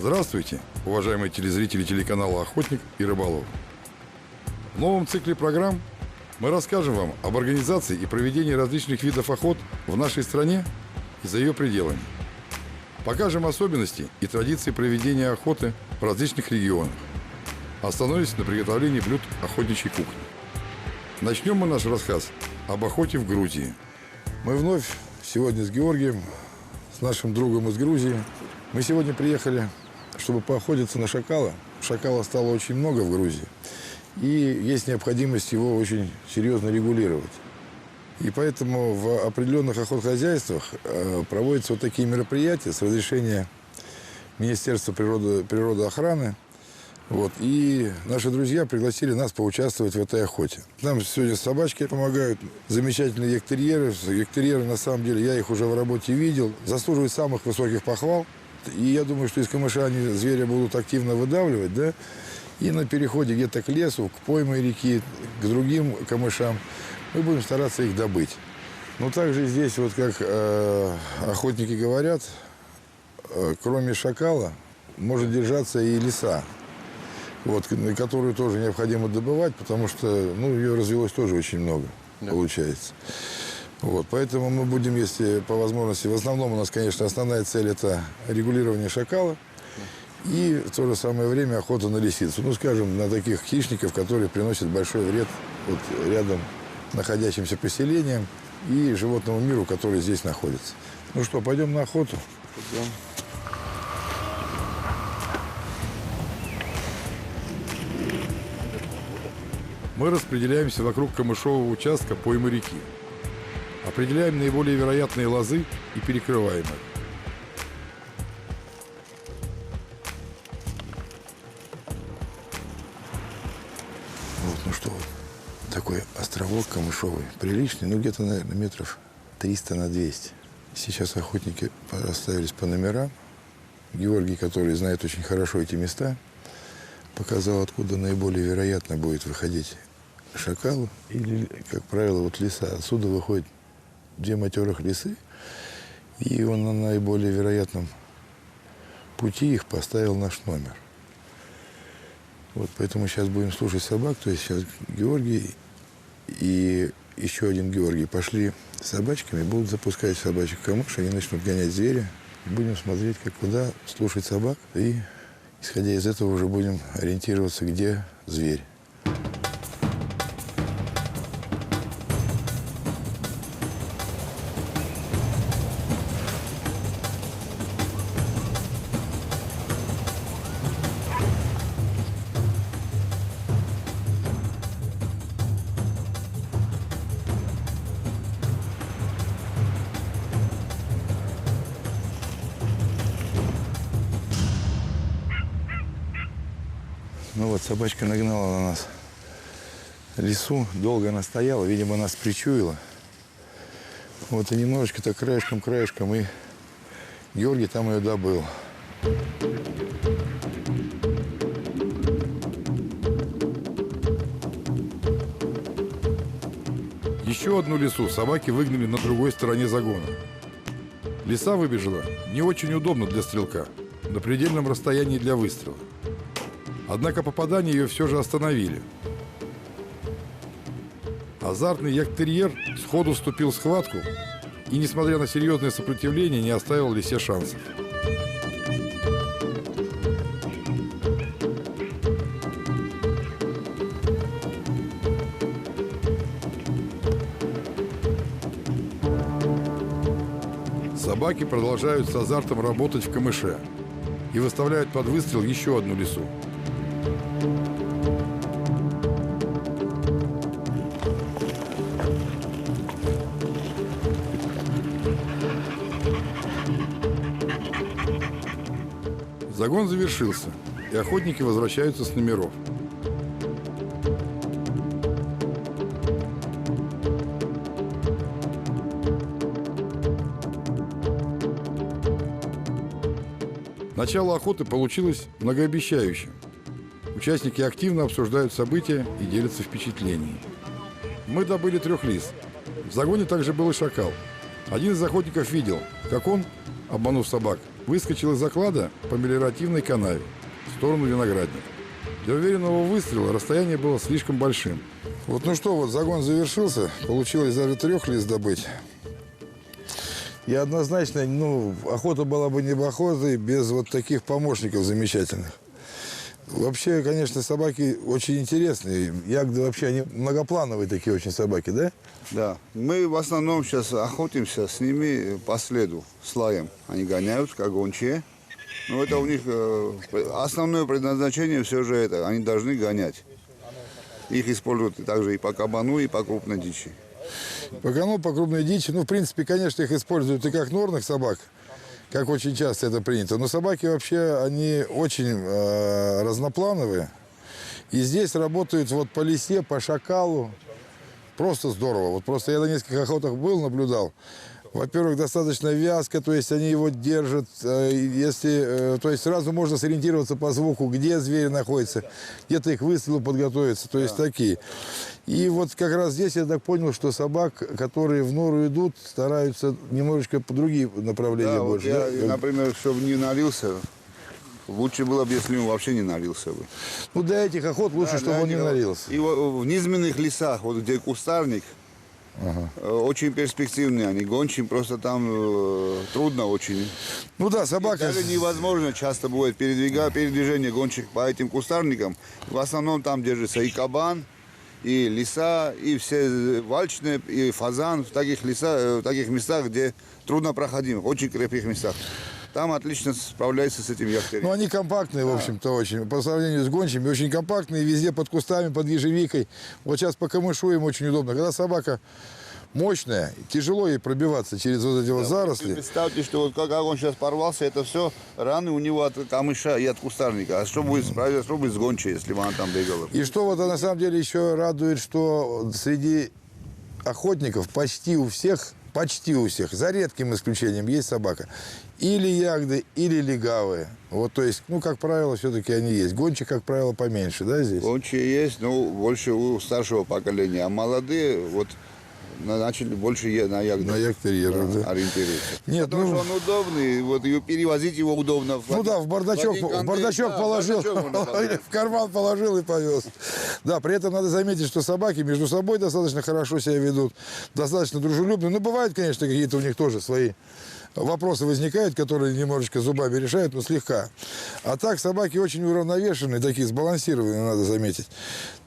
Здравствуйте, уважаемые телезрители телеканала «Охотник и рыболов». В новом цикле программ мы расскажем вам об организации и проведении различных видов охот в нашей стране и за ее пределами. Покажем особенности и традиции проведения охоты в различных регионах. Остановимся на приготовлении блюд охотничьей кухни. Начнем мы наш рассказ об охоте в Грузии. Мы вновь сегодня с Георгием, с нашим другом из Грузии. Мы сегодня приехали, чтобы поохотиться на шакала. Шакала стало очень много в Грузии. И есть необходимость его очень серьезно регулировать. И поэтому в определенных охотхозяйствах проводятся вот такие мероприятия с разрешения Министерства природоохраны. И наши друзья пригласили нас поучаствовать в этой охоте. Нам сегодня собачки помогают, замечательные ягтерьеры. Ягтерьеры, на самом деле, я их уже в работе видел, заслуживают самых высоких похвал. И я думаю, что из камыша они зверя будут активно выдавливать, да? И на переходе где-то к лесу, к пойме реки, к другим камышам мы будем стараться их добыть. Но также здесь, вот как охотники говорят, кроме шакала может держаться и лиса, которую тоже необходимо добывать, потому что ее развелось тоже очень много, получается. Поэтому мы будем, если по возможности, в основном у нас, конечно, основная цель – это регулирование шакала и в то же самое время охота на лисицу. Скажем, на таких хищников, которые приносят большой вред рядом находящимся поселениям и животному миру, который здесь находится. Пойдем на охоту? Пойдем. Мы распределяемся вокруг камышового участка поймы реки. Определяем наиболее вероятные лозы и перекрываем их. Такой островок камышовый, приличный, где-то, наверное, метров 300 на 200. Сейчас охотники расставились по номерам. Георгий, который знает очень хорошо эти места, показал, откуда наиболее вероятно будет выходить шакал. Или, как правило, лиса. Отсюда выходит 2 матерых лисы. И он на наиболее вероятном пути их поставил наш номер. Поэтому сейчас будем слушать собак. То есть сейчас Георгий и еще один Георгий пошли с собачками, будут запускать собачек в камыш, они начнут гонять зверя. Будем смотреть, куда, слушать собак. И, исходя из этого, уже будем ориентироваться, где зверь. Собачка нагнала на нас лису. Долго она стояла, видимо, нас причуяла. И немножечко так краешком, и Георгий там ее добыл. Еще одну лису собаки выгнали на другой стороне загона. Лиса выбежала не очень удобно для стрелка, на предельном расстоянии для выстрела. Однако попадание ее все же остановили. Азартный ягтерьер сходу вступил в схватку и, несмотря на серьезное сопротивление, не оставил лисе шансов. Собаки продолжают с азартом работать в камыше и выставляют под выстрел еще одну лису. Загон завершился, и охотники возвращаются с номеров. Начало охоты получилось многообещающим. Участники активно обсуждают события и делятся впечатлениями. Мы добыли 3 лис. В загоне также был и шакал. Один из охотников видел, как он, обманув собак, выскочил из заклада по мелиоративной канаве в сторону виноградника. Для уверенного выстрела расстояние было слишком большим. Вот, ну что, вот загон завершился. Получилось даже 3 лис добыть. И однозначно, ну, охота была бы не охотой без вот таких помощников замечательных. Вообще, конечно, собаки очень интересные. Ягды вообще, они многоплановые такие очень собаки, да? Да. Мы в основном сейчас охотимся с ними по следу, с лаем. Они гоняют, как гончие. Но это у них основное предназначение все же это. Они должны гонять. Их используют также и по кабану, и по крупной дичи. По кону, по крупной дичи. Ну, в принципе, конечно, их используют и как норных собак, как очень часто это принято. Но собаки вообще, они очень разноплановые. И здесь работают вот по лисе, по шакалу. Просто здорово. Вот просто я на нескольких охотах был, наблюдал. Во-первых, достаточно вязко, то есть они его держат. Если, то есть сразу можно сориентироваться по звуку, где зверь находится, где-то их выстрелу подготовиться, то есть такие. И вот как раз здесь я так понял, что собак, которые в нору идут, стараются немножечко по другие направления Да, больше. вот я, да? например, чтобы не налился, лучше было бы, если он вообще не налился бы. Ну, для этих охот лучше, Да, чтобы он не налился. И в низменных лесах, вот где кустарник, очень перспективные они, гончим, просто там трудно очень. Ну да, И собака... даже невозможно часто будет передвижение гончих по этим кустарникам. В основном там держится и кабан, и лиса, и все вальчные, и фазан в таких лесах, в таких местах, где трудно проходим, очень крепких местах. Там отлично справляется с этим яхтером. Ну, они компактные, в общем-то, очень. По сравнению с гончими, очень компактные, везде под кустами, под ежевикой. Вот сейчас по камышу им очень удобно. Когда собака мощная, тяжело ей пробиваться через вот эти вот заросли. Представьте, что вот как он сейчас порвался, это все раны у него от камыша и от кустарника. А что будет с гончей, если бы она там бегала? И что вот на самом деле еще радует, что среди охотников почти у всех, за редким исключением, есть собака. Или ягды, или легавые. Вот, то есть, ну, как правило, все-таки они есть. Гончие, как правило, поменьше, да, здесь? Гончие есть, но больше у старшего поколения. А молодые вот начали больше на ягды. На ягдтерьеров, да. Ориентируются. Нет, Потому ну... что он удобный, вот ее перевозить его удобно. Ну да, в бардачок положил, в карман положил и повез. Да, при этом надо заметить, что собаки между собой достаточно хорошо себя ведут, достаточно дружелюбно. Ну, бывают, конечно, какие-то у них тоже свои вопросы возникают, которые немножечко зубами решают, но слегка. А так собаки очень уравновешенные, такие сбалансированные, надо заметить.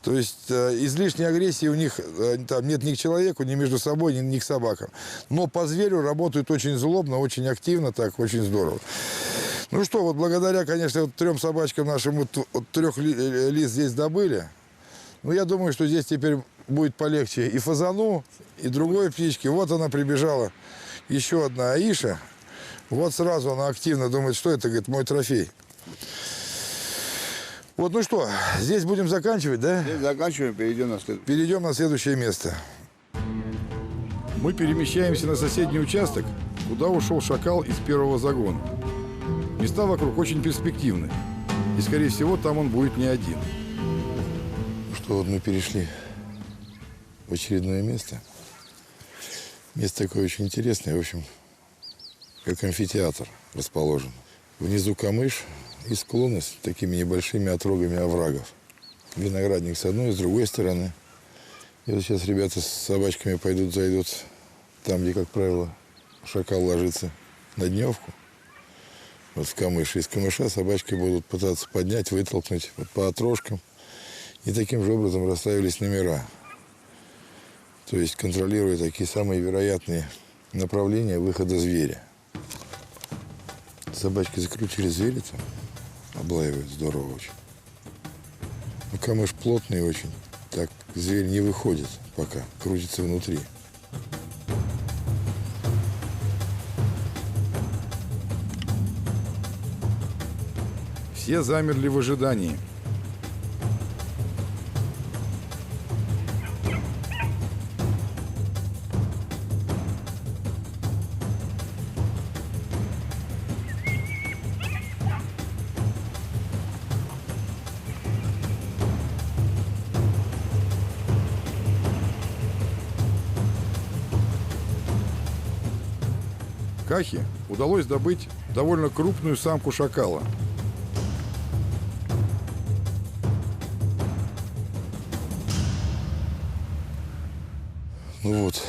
То есть излишней агрессии у них там нет ни к человеку, ни между собой, ни к собакам. Но по зверю работают очень злобно, очень активно, так, очень здорово. Ну что, вот благодаря, конечно, вот 3 собачкам нашим, вот 3 лис здесь добыли. Ну, я думаю, что здесь теперь будет полегче и фазану, и другой птичке. Вот она прибежала. Еще одна Аиша. Вот сразу она активно думает, что это, говорит, мой трофей. Вот, ну что, здесь будем заканчивать, да? Здесь заканчиваем, Перейдем на следующее место. Мы перемещаемся на соседний участок, куда ушел шакал из первого загона. Места вокруг очень перспективны. И, скорее всего, там он будет не один. Ну что, вот мы перешли в очередное место. Место такое очень интересное, в общем, как амфитеатр расположен. Внизу камыш и склоны с такими небольшими отрогами оврагов. Виноградник с одной, с другой стороны. И вот сейчас ребята с собачками пойдут, зайдут там, где, как правило, шакал ложится на дневку. Вот в камыш. Из камыша собачки будут пытаться поднять, вытолкнуть вот по отрожкам. И таким же образом расставились номера. То есть контролируя такие самые вероятные направления выхода зверя. Собачки закрутили зверя там, облаивают здорово очень. Но камыш плотный очень, так зверь не выходит пока, крутится внутри. Все замерли в ожидании. Кахе удалось добыть довольно крупную самку шакала. Ну вот,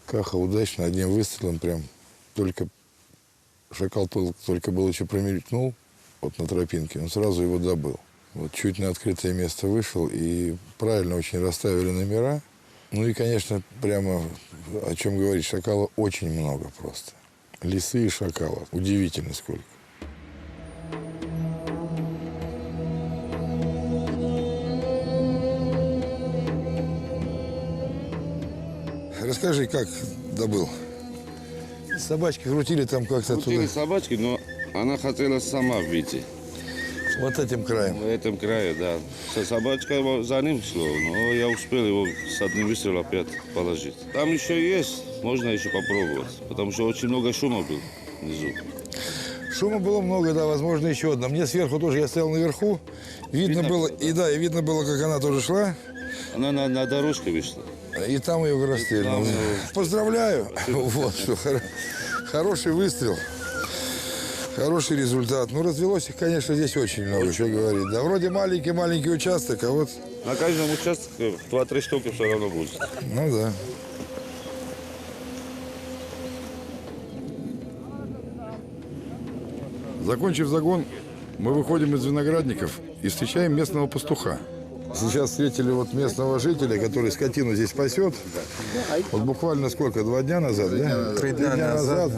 Каха удачно одним выстрелом прям только шакал только был еще промелькнул вот на тропинке, он сразу его добыл. Вот чуть на открытое место вышел и правильно очень расставили номера. Ну и, конечно, прямо о чем говорить, шакала очень много просто. Лисы и шакала. Удивительно сколько. Расскажи, как добыл? Собачки крутили там как-то Крутили туда. собачки, но она хотела сама выйти. Вот этим краем. В этом крае, да. Собачка за ним шло, но я успел его с одним выстрелом опять положить. Там еще есть, можно еще попробовать, потому что очень много шума было внизу. Шума было много, да, возможно, еще одна. Мне сверху тоже, я стоял наверху, видно было, и да, и видно было, как она тоже шла, Она на дорожке вышла. и там ее расстрелял. Там её- Поздравляю. Вот, что хороший выстрел, хороший результат. Ну, развелось их, конечно, здесь очень много, что говорить. Да, вроде маленький участок, а вот, На каждом участке 2-3 штуки все равно будет. ну да. Закончив загон, мы выходим из виноградников и встречаем местного пастуха. Сейчас встретили вот местного жителя, который скотину здесь пасет. Вот буквально сколько, 2 дня назад, да? 3 дня назад.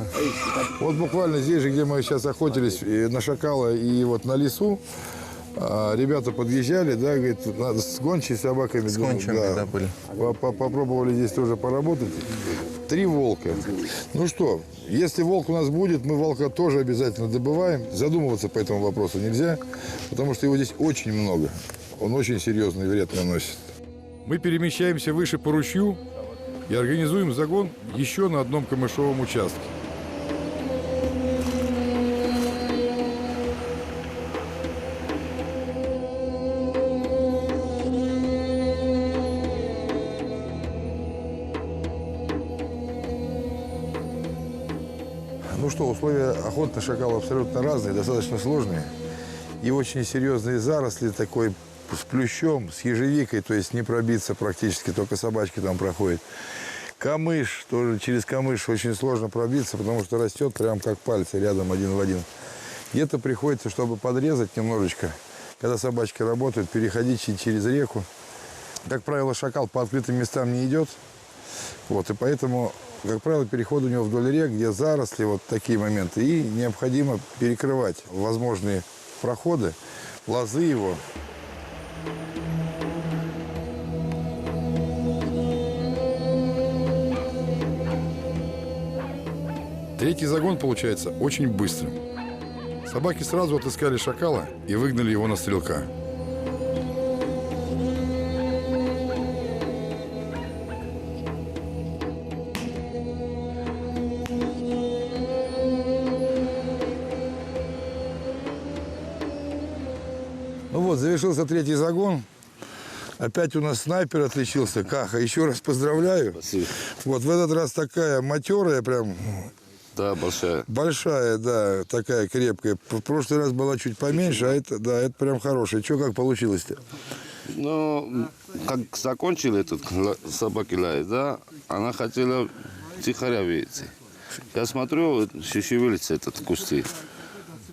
Вот буквально здесь же, где мы сейчас охотились и на шакала и вот на лису, ребята подъезжали, да, говорит, надо с гончей собаками. С гончими, да, были. Попробовали здесь тоже поработать. 3 волка. Ну что, если волк у нас будет, мы волка тоже обязательно добываем. Задумываться по этому вопросу нельзя, потому что его здесь очень много. Он очень серьезный вред наносит. Мы перемещаемся выше по ручью и организуем загон еще на одном камышовом участке. Ну что, условия охоты на шакала абсолютно разные, достаточно сложные. И очень серьезные заросли такой с плющом, с ежевикой, то есть не пробиться практически, только собачки там проходят. Камыш, тоже через камыш очень сложно пробиться, потому что растет прям как пальцы рядом один в один. Где-то приходится, чтобы подрезать немножечко, когда собачки работают, переходить через реку. Как правило, шакал по открытым местам не идет. Вот, и поэтому, как правило, переход у него вдоль рек, где заросли, вот такие моменты. И необходимо перекрывать возможные проходы, лозы его. Третий загон получается очень быстрым. Собаки сразу отыскали шакала и выгнали его на стрелка. Ну вот, завершился третий загон. Опять у нас снайпер отличился, Каха. Еще раз поздравляю. Спасибо. Вот в этот раз такая матерая, прям Да, большая. большая, да, такая крепкая. В прошлый раз была чуть поменьше, а это, да, это прям хорошая. Че, как получилось-то? Но как закончили этот собаки лаять, да, она хотела тихоря выйти. Я смотрю, шевелится этот кусты.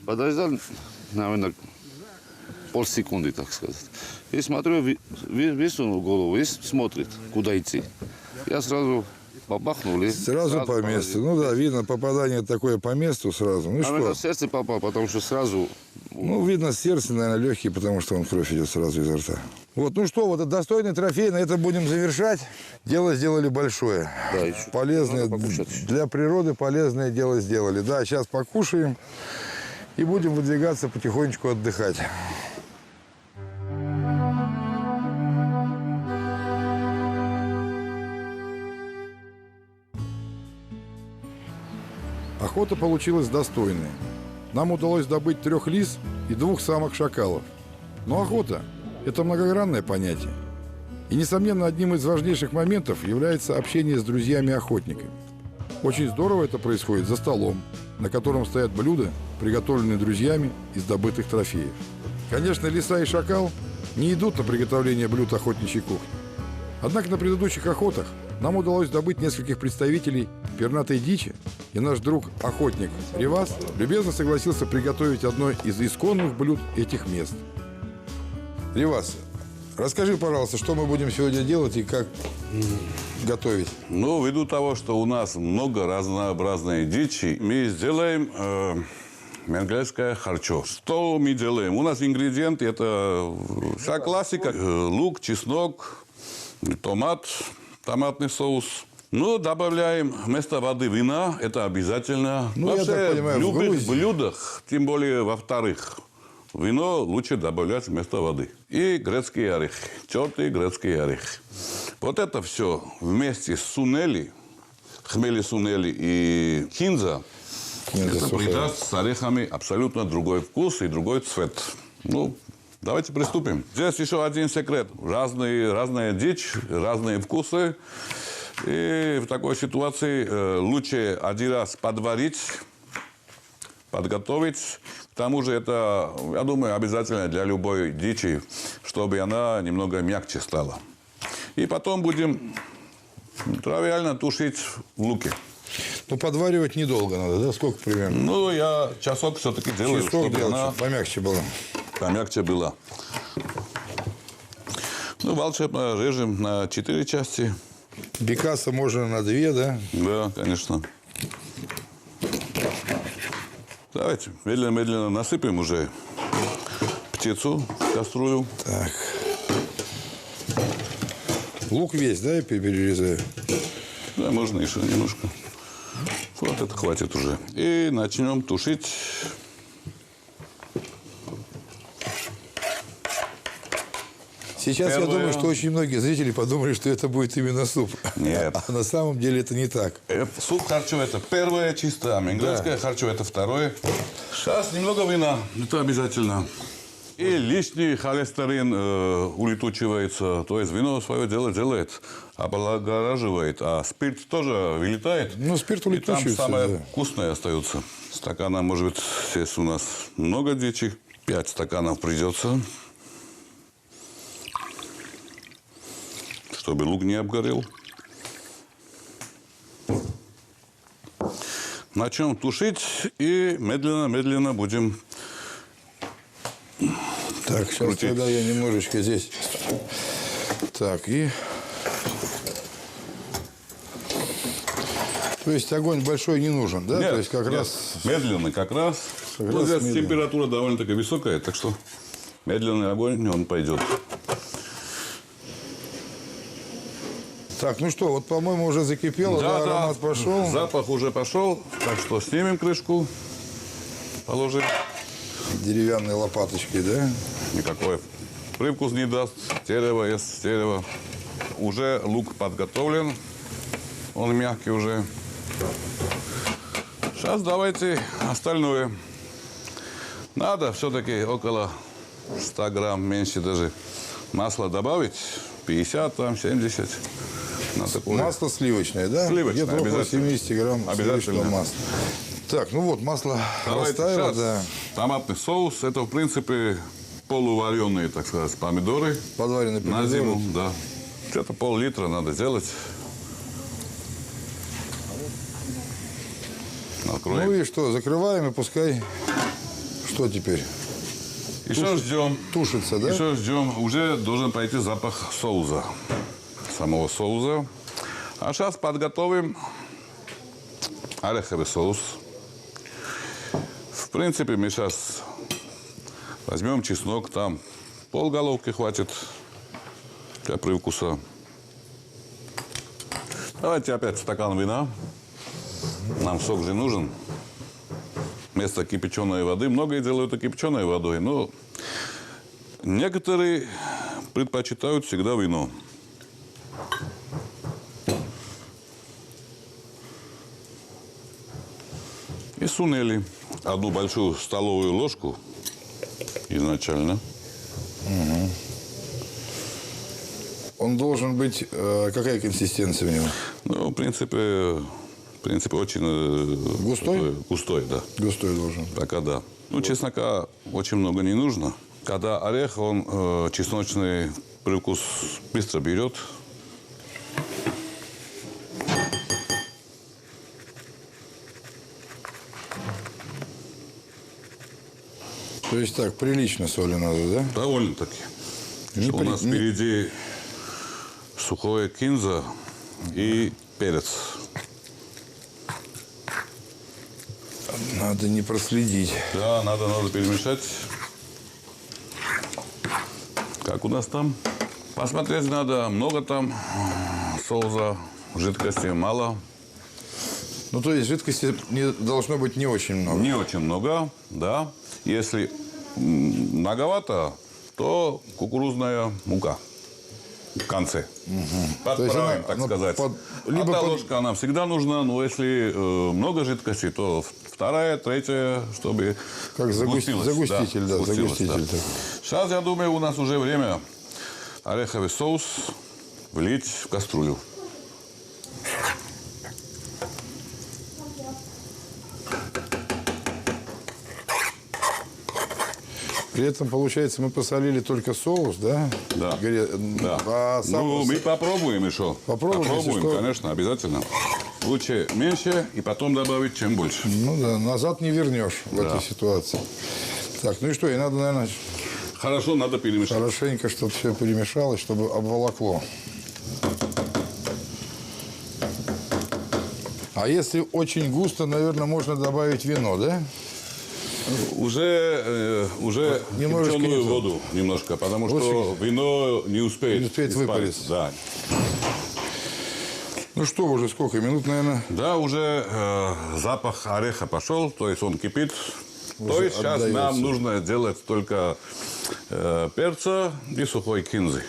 Подождал, наверное, полсекунды, так сказать. И смотрю, высунул голову и смотрит, куда идти. Я сразу бабахнул и Сразу по месту. Ну да, видно, попадание такое по месту сразу. Ну Наверное, что? в сердце попал, потому что сразу... Ну, видно, сердце, наверное, легкий, потому что он кровь идет сразу изо рта. Вот, ну что, вот это достойный трофей, на этом будем завершать. Дело сделали большое. Да, еще. Полезное, Надо покушать. для природы полезное дело сделали. Да, сейчас покушаем и будем выдвигаться потихонечку отдыхать. Охота получилась достойная. Нам удалось добыть 3 лис и 2 самок шакалов. Но охота – это многогранное понятие. И, несомненно, одним из важнейших моментов является общение с друзьями-охотниками. Очень здорово это происходит за столом, на котором стоят блюда, приготовленные друзьями из добытых трофеев. Конечно, лиса и шакал не идут на приготовление блюд охотничьей кухни. Однако на предыдущих охотах нам удалось добыть нескольких представителей пернатой дичи, и наш друг-охотник Ревас любезно согласился приготовить одно из исконных блюд этих мест. Ревас, расскажи, пожалуйста, что мы будем сегодня делать и как готовить. Ну, ввиду того, что у нас много разнообразной дичи, мы сделаем менгельское харчо. Что мы делаем? У нас ингредиенты, это вся классика. Лук, чеснок, томат, томатный соус. Ну, добавляем вместо воды вина, это обязательно. Ну, я так понимаю, в в любых Грузии. блюдах, тем более во-вторых, вино лучше добавлять вместо воды. И грецкий орех, тертый грецкий орех. Вот это все вместе с сунели, хмели сунели и кинза, Кинза это сухая. придаст с орехами абсолютно другой вкус и другой цвет. Ну, давайте приступим. Здесь еще один секрет. Разная дичь, разные вкусы. И в такой ситуации лучше один раз подварить, подготовить. К тому же это, я думаю, обязательно для любой дичи, чтобы она немного мягче стала. И потом будем тривиально тушить в луке. Ну, подваривать недолго надо, да? Сколько примерно? Ну, я часок все-таки делаю, Часок чтобы делать, она чтобы помягче было. помягче была. Ну, волшебно режем на 4 части. Бекаса можно на 2, да? Да, конечно. Давайте медленно-медленно насыпем уже птицу в кастрюлю. Так. Лук весь, да, я перерезаю? Да, можно еще немножко. Вот это хватит уже. И начнем тушить. Сейчас я Первое. думаю, что очень многие зрители подумали, что это будет именно суп. Нет. А на самом деле это не так. Суп харчо это первое чисто, а менгельское харчо это второе. Сейчас немного вина, это обязательно. И лишний холестерин улетучивается, то есть вино свое дело делает, облагораживает, а спирт тоже вылетает. Ну, спирт И там улетучивается, самое да. вкусное остается. Стакана, может быть, здесь у нас много дичи. 5 стаканов придется, чтобы лук не обгорел. Начнем тушить и медленно-медленно будем. Так, сейчас Крутить. тогда я немножечко здесь. Так, и... То есть огонь большой не нужен, да? Нет, То есть как нет, раз... медленно, как раз. Как Вот раз здесь медленно. температура довольно-таки высокая, так что медленный огонь, он пойдет. Так, ну что, вот, по-моему, уже закипело, да, аромат пошел. Запах уже пошел, так что снимем крышку, положим. Деревянной лопаточкой, да? Никакой привкус не даст. Дерево есть дерево. Уже лук подготовлен. Он мягкий уже. Сейчас давайте остальное. Надо все-таки около 100 грамм, меньше даже, масла добавить. 50, там, 70. На такое. Масло сливочное, да? Сливочное, Где-то около обязательно. 70 грамм Обязательно. сливочного масла. Так, ну вот, масло Давайте растаяло, сейчас да. томатный соус. Это, в принципе, полувареные, так сказать, помидоры. Подваренные На помидоры. зиму, да. Где-то пол-литра надо делать. Накроем. Ну и что, закрываем и пускай... Что теперь? Еще ждем. Тушится, да? Еще ждем. Уже должен пойти запах соуса. Самого соуса. А сейчас подготовим ореховый соус. В принципе, мы сейчас возьмем чеснок. Там полголовки хватит для привкуса. Давайте опять стакан вина. Нам сок же нужен. Вместо кипяченой воды. Многие делают и кипяченой водой, но некоторые предпочитают всегда вино. И сунели одну большую столовую ложку изначально. Он должен быть... какая консистенция у него? Ну, в принципе, В принципе, очень Густой? Густой, да. Густой должен. Пока да. Ну, чеснока очень много не нужно. Когда орех, он чесночный привкус быстро берет. То есть так, прилично соли надо, да? Довольно-таки. Не У при- нас не- впереди сухое кинза и перец. Надо не проследить. Да, надо перемешать. Как у нас там? Посмотреть надо, много там соуса, жидкости мало. Ну, то есть жидкости должно быть не очень много. Не очень много, да. Если многовато, то кукурузная мука в конце. То есть Подправим, она- так она сказать. либо Одна под- ложка, она всегда нужна, но если много жидкости, то вторая, третья, чтобы Как сгустилось. загуститель, да, сгустилось, загуститель да. такой. Сейчас, я думаю, у нас уже время ореховый соус влить в кастрюлю. При этом, получается, мы посолили только соус, да? Да. Да. А сам- Ну, мы попробуем еще. Попробуем, если что. Конечно, обязательно. Лучше меньше и потом добавить, чем больше. Ну да, назад не вернешь в этой ситуации. Так, ну и что, и надо, наверное, Хорошо, надо перемешать. хорошенько, чтобы все перемешалось, чтобы обволокло. А если очень густо, наверное, можно добавить вино, да? Уже Немножечко не кипяченую то. воду немножко, потому что вино не успеет, Не успеет испариться. выпариться. Да. Ну что, уже сколько? Минут, наверное, Да, уже запах ореха пошел, то есть он кипит. То Уже есть сейчас отдается. нам нужно делать только перца и сухой кинзы.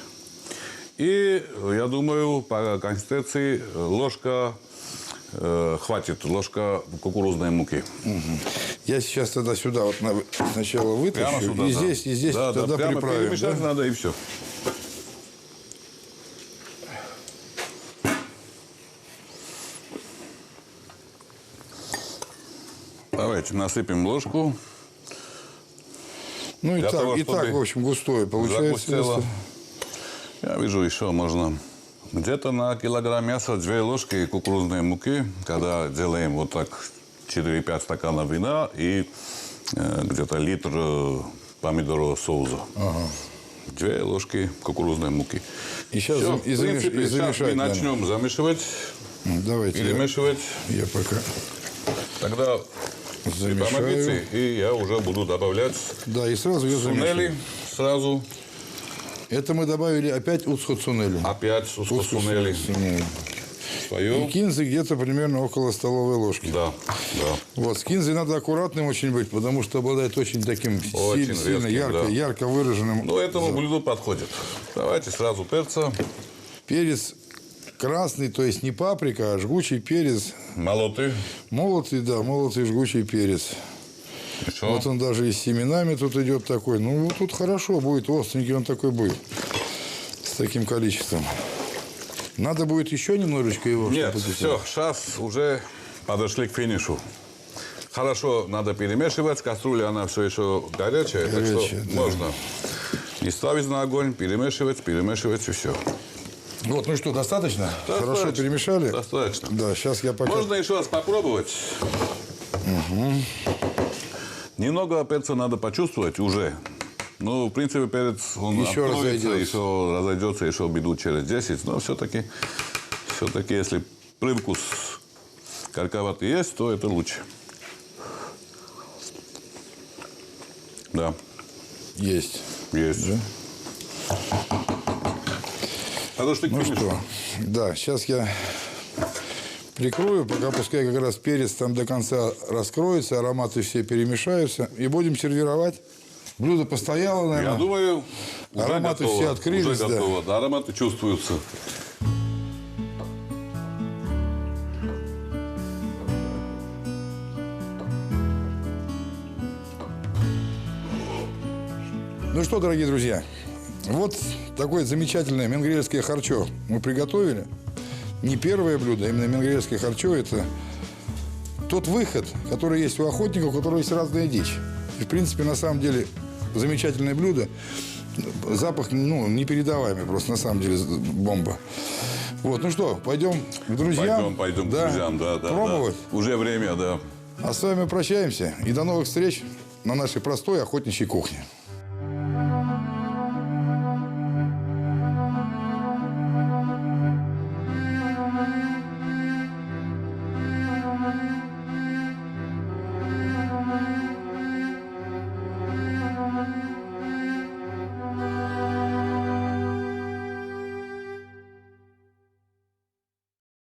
И я думаю, по консистенции ложка хватит, ложка кукурузной муки. я сейчас тогда сюда вот сначала вытащу, Прямо сюда, и да. здесь Да, тогда прямо приправим. перемешать Да? надо и все. Давайте насыпем ложку. Ну и Для так, того, и так, чтобы в общем, густое получается. Загустело. если- Я вижу, еще можно где-то на килограмм мяса 2 ложки кукурузной муки, когда делаем вот так 4-5 стаканов вина и где-то литр помидорового соуса. 2 ложки кукурузной муки. И сейчас Всё, и в принципе, сейчас замешать мы надо. начнем замешивать, Давайте перемешивать. я пока Тогда вы замешаю. помогите, и я уже буду добавлять Да, и сразу я сунели замешаю. сразу. Это мы добавили опять уцхоцунели. Опять сунели И свое. кинзы где-то примерно около столовой ложки. Да, да. Вот, с кинзой надо аккуратным очень быть, потому что обладает очень таким Очень сильно резким, да. ярко выраженным. Ну, этому блюду подходит. Давайте сразу перца. Перец красный, то есть не паприка, а жгучий перец. Молотый. Молотый, да, молотый жгучий перец. Еще. Вот он даже и с семенами тут идет такой. Ну, вот тут хорошо будет, остренький он такой будет. С таким количеством. Надо будет еще немножечко его... Нет, чтобы это- все, сейчас уже подошли к финишу. Хорошо, надо перемешивать. Кастрюля, она все еще горячая, так что Горячая, да. можно не ставить на огонь, перемешивать и все. Вот, ну что, достаточно? Хорошо Достаточно. перемешали? Достаточно. Да, сейчас я пока... Можно еще раз попробовать. Немного перца надо почувствовать уже. Ну, в принципе, перец, он Еще откроется, разойдется. еще разойдется, еще минут через 10. Но все-таки, если привкус горьковатый есть, то это лучше. Да, Есть. есть. Подошли к Ну финишу. что, да, сейчас я прикрою, пока пускай как раз перец там до конца раскроется, ароматы все перемешаются, и будем сервировать. Блюдо постояло, наверное. Я думаю, уже Ароматы готово. все открылись, Уже да. готово. Да, ароматы чувствуются. Ну что, дорогие друзья, вот такое замечательное менгрельское харчо мы приготовили. Не первое блюдо, а именно менгрельское харчо – это тот выход, который есть у охотников, у которых есть разная дичь. И, в принципе, на самом деле, замечательное блюдо. Запах, непередаваемый просто, на самом деле, бомба. Вот, ну что, пойдем к друзьям. Пойдем к друзьям, да. Пробовать. Да. Уже время, да. А с вами прощаемся. И до новых встреч на нашей простой охотничьей кухне.